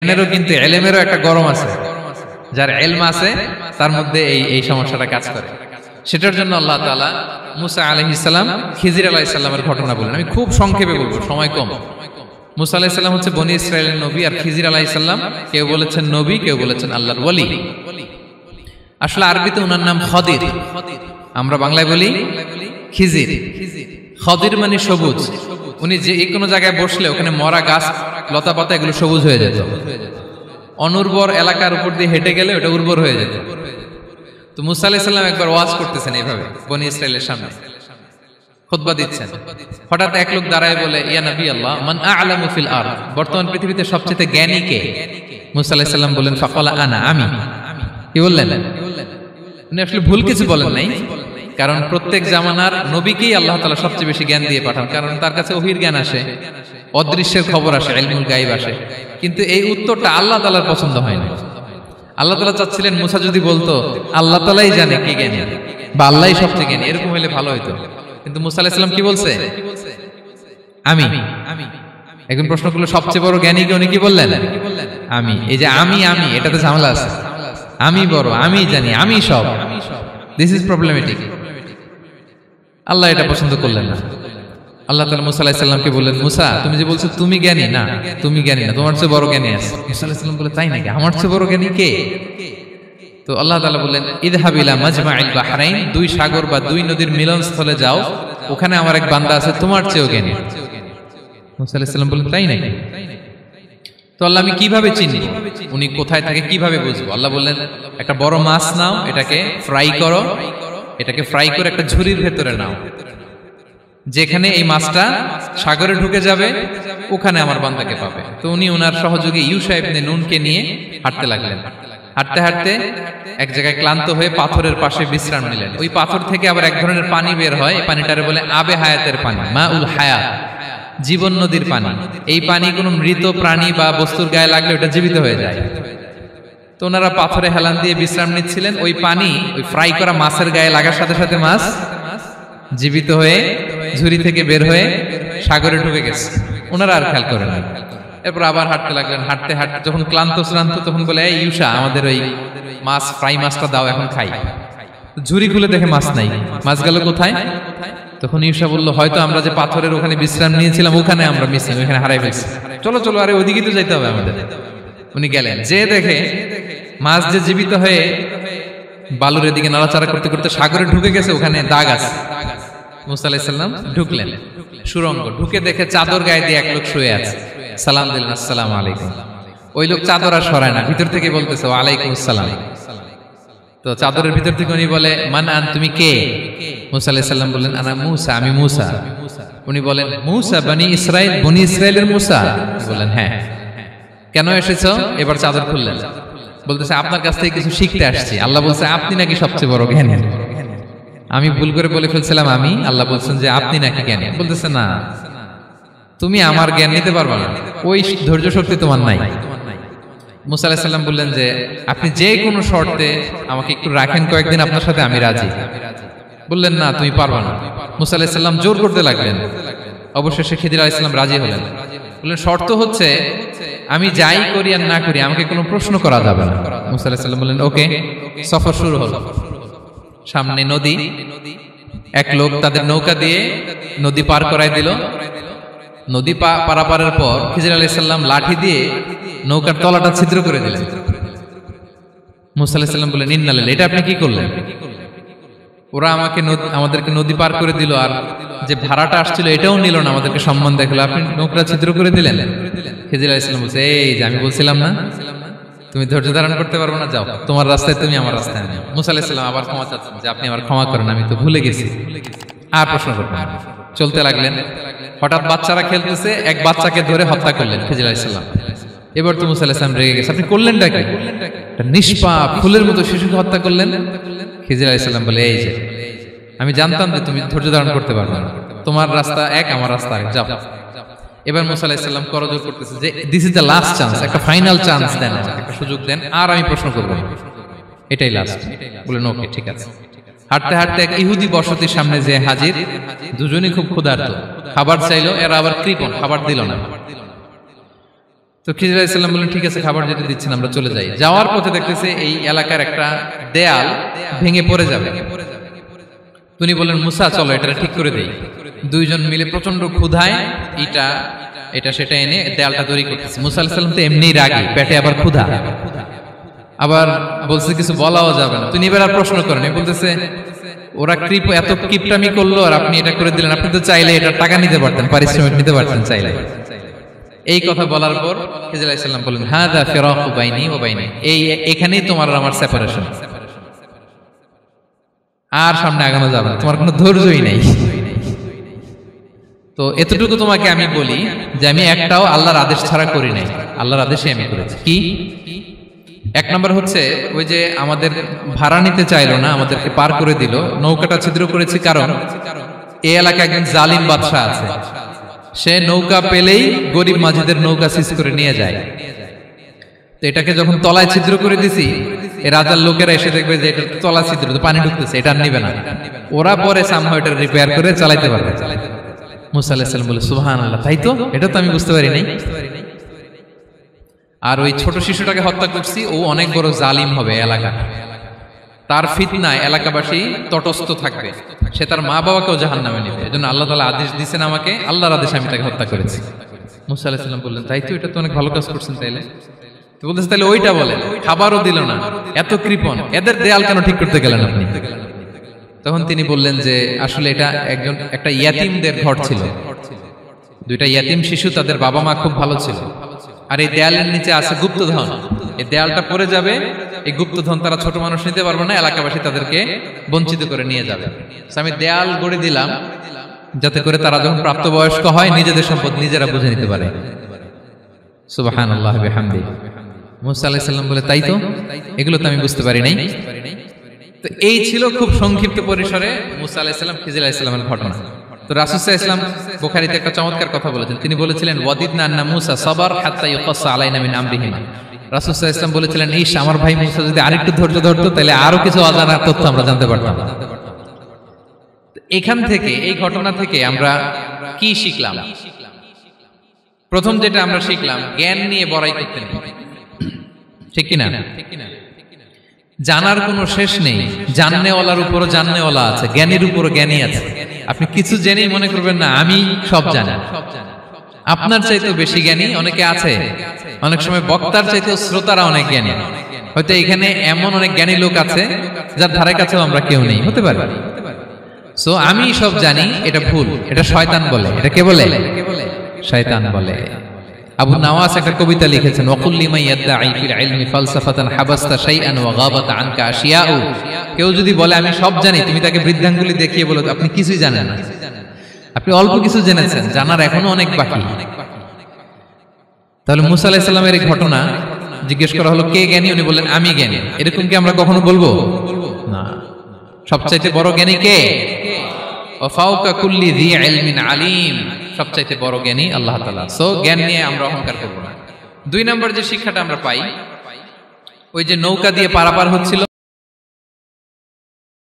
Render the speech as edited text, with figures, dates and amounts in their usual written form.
জ্ঞানেরও কিন্তু এলেমেরও একটা গরম আছে, যার এলম আছে তার মধ্যে এই সমস্যাটা কাজ করে। সেটার জন্য আল্লাহ তাআলা মুসা আলাইহিস সালাম খিজির আলাইহিস সালামের ঘটনা বলেন। আমি খুব সংক্ষেপে বলবো, সময় কম। মুসা আলাইহিস সালাম হচ্ছে বনি ইসরাইলের নবী, আর খিজির আলাইহিস সালাম কেউ বলেছেন নবী, কেউ বলেছেন আল্লাহর ওলি। আসলে আরবিতে ওনার নাম খদির, আমরা বাংলায় বলি খিজির। খদির মানে সবুজ। উনি যে কোনো জায়গায় বসলে ওখানে মরা গাছ লতা পাতা এগুলো সবুজ হয়ে যেত, অনুর্বর এলাকার উপর দিয়ে হেঁটে গেলে ওটা উর্বর হয়ে যেত। তো মুসা আলাইহিস সালাম একবার ওয়াজ করতেছেন এইভাবে বনি ইসরাইলের সামনে, খুতবা দিচ্ছেন। হঠাৎ এক লোক দাঁড়ায় বলে, ইয়া নবী আল্লাহ, মান আ'লামু ফিল আরদ, বর্তমান পৃথিবীতে সবচেয়ে জ্ঞানী কে? মুসা আলাইহিস সালাম বলেন, ফাকালা আনা, আমি। কি বললেন? উনি আসলে ভুল কিছু বলেন নাই, কারণ প্রত্যেক জামানার নবীকেই আল্লাহ তাআলা সবচেয়ে বেশি জ্ঞান দিয়ে পাঠান, কারণ তার কাছে ওহীর জ্ঞান আসে, অদৃশ্যের খবর আসে, ইলমুল গায়ব আসে। কিন্তু এই উত্তরটা আল্লাহ তাআলার পছন্দ হয় না। আল্লাহ তাআলা চাচ্ছিলেন মুসা যদি বলতো আল্লাহ তাআলাই জানে কে জ্ঞানী বা আল্লাহই সবচেয়ে জ্ঞানী, এরকম হলে ভালো হতো। কিন্তু মুসা আলাইহিস সালাম কি বলছে? আমি। এখন প্রশ্ন করলো সবচেয়ে বড় জ্ঞানী কে? উনি কি বললেন? আমি। এই যে আমি এটাতে ঝামেলা আছে। আমি বড়, আমি জানি, আমি সব, দিস ইজ প্রবলেমেটিক। আল্লাহ এটা পছন্দ করলেন না। আল্লাহ তাআলা মুসা আলাইহিস সালামকে বললেন, মুসা তুমি যে বলছো তুমি জ্ঞানী, না তুমি জ্ঞানী না, তোমার চেয়ে বড় জ্ঞানী আছে। মুসা আলাইহিস সালাম বলে, তাই নাকি? আমার চেয়ে বড় জ্ঞানী কে? তো আল্লাহ তাআলা বললেন, ইযহাব ইলা মাজমাইল বাহরাইন, দুই সাগর বা দুই নদীর মিলনস্থলে যাও, ওখানে আমার এক বান্দা আছে তোমার চেয়েও জ্ঞানী। মুসা আলাইহিস সালাম বললেন, তাই নাকি? তো আল্লাহ, আমি কিভাবে চিনব উনি কোথায় থাকে, কিভাবে বুঝবো? আল্লাহ বললেন, একটা বড় মাছ নাও, এটাকে ফ্রাই করো, এটাকে ফ্রাই করে একটা ঝুড়ির ভেতরে নাও, যেখানে এই মাছটা সাগরে ঢুকে যাবে ওখানে আমার বান্দাকে পাবে। তো উনি ওনার সহযোগী ইউশা ইবনে নুনকে নিয়ে হাঁটতে লাগলেন। হাঁটতে হাঁটতে এক জায়গায় ক্লান্ত হয়ে পাথরের পাশে বিশ্রাম নিলেন। ওই পাথর থেকে আবার এক ধরনের পানি বের হয়, এই পানিটারে বলে আবে হায়াতের পানি, মাউল হায়াত, জীবন নদীর পানি। এই পানি কোনো মৃত প্রাণী বা বস্তুর গায়ে লাগলে ওটা জীবিত হয়ে যায়। তো ওনারা পাথরে হেলান দিয়ে বিশ্রাম নিচ্ছিলেন। ওই পানি ওই ফ্রাই করা মাছের গায়ে লাগার সাথে সাথে মাছ জীবিত হয়ে ঝুড়ি থেকে বের হয়ে সাগরে ঢুকে গেছে। ওনারা আর খেয়াল করেন না। এরপর আবার হাঁটতে লাগলেন। হাঁটতে হাঁটতে যখন ক্লান্ত শ্রান্ত, তখন বলে, এই ইউশা, আমাদের ওই মাছ ফ্রাই মাছটা দাও, এখন খাই। ঝুড়ি খুলে দেখে মাছ নাই। মাছ গেল কোথায়? তখন ইউশা বলল, হয়তো আমরা যে পাথরের ওখানে বিশ্রাম নিয়েছিলাম ওখানে আমরা মিসিং, ওখানে হারাই ফেলছি। চলো চলো, আরে ওইদিকে তো যাইতে হবে আমাদের। উনি গেলেন, যে দেখে মাছ যে জীবিত হয়ে বালুর এদিকে নাড়াচাড়া করতে করতে সাগরে ঢুকে গেছে, ওখানে দাগ আছে। মুসা আলাইহিস সালাম ঢুকলেন সুরঙ্গ, ঢুকে দেখে চাদর গায়ে দিয়ে এক লোক শুয়ে আছে। সালাম দিলেন, আসসালামু আলাইকুম। ওই লোক চাদর আর সরায় না, ভিতর থেকে বলতেছে, ওয়ালাইকুম আসসালাম। তো চাদরের ভিতর থেকে উনি বলে, মান আন, তুমি কে? মুসা আলাইহিস সালাম বললেন, আনা মুসা, আমি মুসা। উনি বলেন, মুসা বনি ইসরাইল, বনি ইসরাইলের মুসা? বললেন, হ্যাঁ। কেন এসেছো? এবার চাদর খুললেন। বলতেছে, আপনার কাছ থেকে কিছু শিখতে আসছি। আল্লাহ বলছে, আপনি নাকি সবচেয়ে বড় জ্ঞানী। আমি ভুল করে বলে ফেলছিলাম আমি। আল্লাহ বলছেন যে আপনি নাকি জ্ঞানী। বলতেছে, না, তুমি আমার জ্ঞান নিতে পারবে না, ওই ধৈর্য শক্তি তোমার নাই। মুসা আলাইহিস সালাম বললেন যে আপনি যে কোনো শর্তে আমাকে একটু রাখেন কয়েকদিন, আপনার সাথে আমি রাজি। বললেন, না, তুমি পারবে না। মুসা আলাইহিস সালাম জোর করতে লাগলেন। অবশেষে খিদির আলাইহিস সালাম রাজি হলেন। বললেন, শর্ত হচ্ছে আমি যাই করি আর না করি আমাকে কোনো প্রশ্ন করা যাবে না। মুসা আলাইহিস সালাম বললেন, ওকে। সফর শুরু হলো। সামনে নদী, এক লোক তাদের নৌকা দিয়ে নদী পার করাই দিল। নদী পারাপারের পর খিজির আলাইহিস সালাম লাঠি দিয়ে নৌকার তলাটা ছিদ্র করে দিলেন। মুসা আলাইহিস সালাম বললেন, ইন্না লিল্লাহি, এটা আপনি কি করলেন? ওরা আমাদেরকে নদী পার করে দিল, আর যে ভাড়াটা আসছিল এটাও নিল না, আমাদেরকে সম্মান দেখালো, আপনি নৌকা ছিদ্র করে দিলেন। খিজির আলাইহিস সালাম বলছে, এই যে আমি বলছিলাম না তুমি ধৈর্য ধারণ করতে পারবে না, যাও, তোমার রাস্তায় তুমি, আমার রাস্তায় আমি। মুসা আলাইহিস সালাম আবার ক্ষমা চাচ্ছেন যে আপনি আমার ক্ষমা করেন, আমি তো ভুলে গেছি, আর প্রশ্ন করবেন না। চলতে লাগলেন। হঠাৎ বাচ্চারা খেলতেছে, এক বাচ্চাকে ধরে হত্যা করলেন খিজির আলাইহিস সালাম। এবার তো মুসা আলাইহিস সালাম রেগে গেছে, আপনি করলেনটা কি? নিষ্পাপ ফুলের মতো শিশুকে হত্যা করলেন। খিজির আলাইহিস সালাম বলে, এই যে আমি জানতাম যে তুমি ধৈর্য ধারণ করতে পারবে না, তোমার রাস্তা এক, আমার রাস্তা এক, যাও। এবার মুসা আলাইহিস সালাম করজোর করতেছে যে this is the last chance, একটা ফাইনাল চান্স দেন, একটা সুযোগ দেন, আর আমি প্রশ্ন করব, এটাই লাস্ট। বলেন, ওকে, ঠিক আছে। হাঁটতে হাঁটতে এক ইহুদি বসতির সামনে যে হাজির। দুজনই খুব ক্ষুধার্ত, খাবার চাইলো, এরা আবার কৃপণ, খাবার দিল না। তো তো খিজির আলাইহিস সালাম বললেন ঠিক আছে খাবার যেটা দিচ্ছেন আমরা চলে যাই। যাওয়ার পথে দেখতেছে এই এলাকার একটা দেয়াল ভেঙে পড়ে যাবে। তিনি বললেন মুসা চলো এটা ঠিক করে দেই। দুইজন মিলে প্রচন্ড ক্ষুধায় এটা সেটা এনে দেয়ালটা তৈরি করতেছে। মুসা আলাইহিস সালাম তো এমনিই রাগী, পেটে আবার ক্ষুধা, আবার বলছে কিছু বলাও যাবে না। তিনি এবার আর প্রশ্ন করেন, বলতেছে ওরা এত কিপটামি করলো আর আপনি এটা করে দিলেন, আপনি তো চাইলে এটা টাকা নিতে পারতেন, পারিশ্রমিক নিতে পারতেন চাইলে। এই কথা বলার পর খিজির আলাইহিস সালাম বললেন হাযা ফিরাকু বাইনি ওয়া বাইনি, এখানেই তোমার আর আমার সেপারেশন, আর সামনে আগানো যাবে না, তোমার কোনো ধৈর্যই নেই। তো এতটুকু তোমাকে আমি বলি যে আমি একটাও আল্লাহর আদেশ ছাড়া করি নাই, আল্লাহর আদেশে আমি করেছি। কি এক নম্বর হচ্ছে ওই যে আমাদের ভাড়া নিতে চাইলো না, আমাদেরকে পার করে দিল, নৌকাটা ছিদ্র করেছি কারণ এই এলাকায় একজন জালিম বাদশা আছে, সে নৌকা পেলেই গরিব মাঝিদের নৌকা সিজ করে নিয়ে যায়। তো এটাকে যখন তলায় ছিদ্র করে দিছি, এই রাজার লোকেরা এসে দেখবে যে এটা তলা ছিদ্র, তো পানি ঢুকতেছে, এটা নিবে না, ওরা পরে সামহাও এটা রিপেয়ার করে চালাইতে পারবে। মুসা আলাইহিস সালাম বলে সুবহানাল্লাহ, তাই তো, এটা তো আমি বুঝতে পারি নাই। আর ওই ছোট শিশুটাকে হত্যা করছি, ও অনেক বড় জালিম হবে এলাকা, তার ফিতনায় এলাকাবাসী তটস্থ থাকবে, সে তার মা বাবাকেও জাহান্নামে নেবে। এজন্য আল্লাহ তাআলা আদেশ দিয়েছেন আমাকে, আল্লাহর আদেশে আমি তাকে হত্যা করেছি। মুসা আলাইহিস সালাম বললেন তাই তো, এটা তো অনেক ভালো কাজ করছেন। তাইলে তো বলতেছে তাহলে ওইটা বলেন, খাবারও দিল না, এত কৃপণ, এদের দেয়াল কেন ঠিক করতে গেলেন আপনি? তখন তিনি বললেন যে আসলে এটা একটা ইয়াতিমদের ঘর ছিল, দুইটা ইয়াতিম শিশু, তাদের বাবা মা খুব ভালো ছিল, আর এই দেয়ালের নিচে আছে গুপ্তধন, এই দেয়ালটা পড়ে যাবে, এই গুপ্তধন তারা ছোট মানুষ নিতে পারবে না, এলাকাবাসী তাদেরকে বঞ্চিত করে নিয়ে যাবে। আমি দেয়াল গড়ে দিলাম যাতে করে তারা যখন প্রাপ্তবয়স্ক হয় নিজেদের সম্পদ নিজেরা বুঝে নিতে পারে। সুবহানাল্লাহ বিহামদি। মুসা আলাইহিস সালাম বলে তাই তো, এগুলো তো আমি বুঝতে পারি নাই। তো এই ছিল খুব সংক্ষিপ্ত পরিসরে মুসা আলাইহিস সালাম খিজির আলাইহিস সালামের ঘটনা। তো রাসূল সাল্লাল্লাহু আলাইহি ওয়াসাল্লাম বুখারীতে একটা চমৎকার কথা বলেছেন, তিনি বলেছিলেন ওয়াদিদনা আন্না মুসা সাবার হাত্তা ইউকাসসা আলাইনা মিন আমরিহিমা। রাসূল সাল্লাল্লাহু আলাইহি ওয়াসাল্লাম বলেছিলেন ইস, আমার ভাই মুসা যদি আরেকটু ধৈর্য ধরতো তাহলে আরো কিছু অজানা তথ্য আমরা জানতে পারতাম। এখান থেকে, এই ঘটনা থেকে আমরা কি শিখলাম? প্রথম যেটা আমরা শিখলাম, জ্ঞান নিয়ে বড়াই করতে নেই, ঠিক কিনা? জানার কোনো শেষ নেই, জাননেওয়ালার উপরও জাননেওয়ালা আছে, জ্ঞানীর উপরও জ্ঞানী আছে। আপনি কিছু জেনেই মনে করবেন না আমি সব জানি, আপনার চাইতেও বেশি জ্ঞানী অনেকে আছে। অনেক সময় বক্তার চাইতেও শ্রোতারা অনেক জ্ঞানী। হয়তো এখানে এমন অনেক জ্ঞানী লোক আছে যার ধারে কাছেও আমরা কেউ নেই, হতে পারে। সো আমি সব জানি, এটা ভুল, এটা শয়তান বলে। এটা কে বলে? শয়তান বলে। আবু নাওয়াস একটা কবিতা লিখেছেন, ওয়াকুল লিমান ইয়াদঈ ফিল ইলমি ফালসাফাতান হাবাসতা শাইআন ওয়া গাবাত আনকা আশিয়াউ। কেউ যদি বলে আমি সব জানি, তুমি তাকে বৃদ্ধাঙ্গুলি দেখিয়ে বলো আপনি কিছুই জানেন না, আপনি অল্প কিছু জেনেছেন, জানার এখনো অনেক বাকি। তাহলে মুসা আলাইহিস সালামের এই ঘটনা জিজ্ঞেস করা হলো কে জ্ঞানী, উনি বললেন আমি জ্ঞানী। এরকম কি আমরা কখনো বলবো? না। সবচাইতে বড় জ্ঞানী কে? ওয়া ফাওকা কুল্লি যী ইলমিন আলিম। সবচাইতে বড় জ্ঞানী আল্লাহ তাআলা। সো জ্ঞান নিয়ে আমরা অহংকার করব না। দুই নম্বর যে শিক্ষাটা আমরা পাই, ওই যে নৌকা দিয়ে পারাপার হচ্ছিল,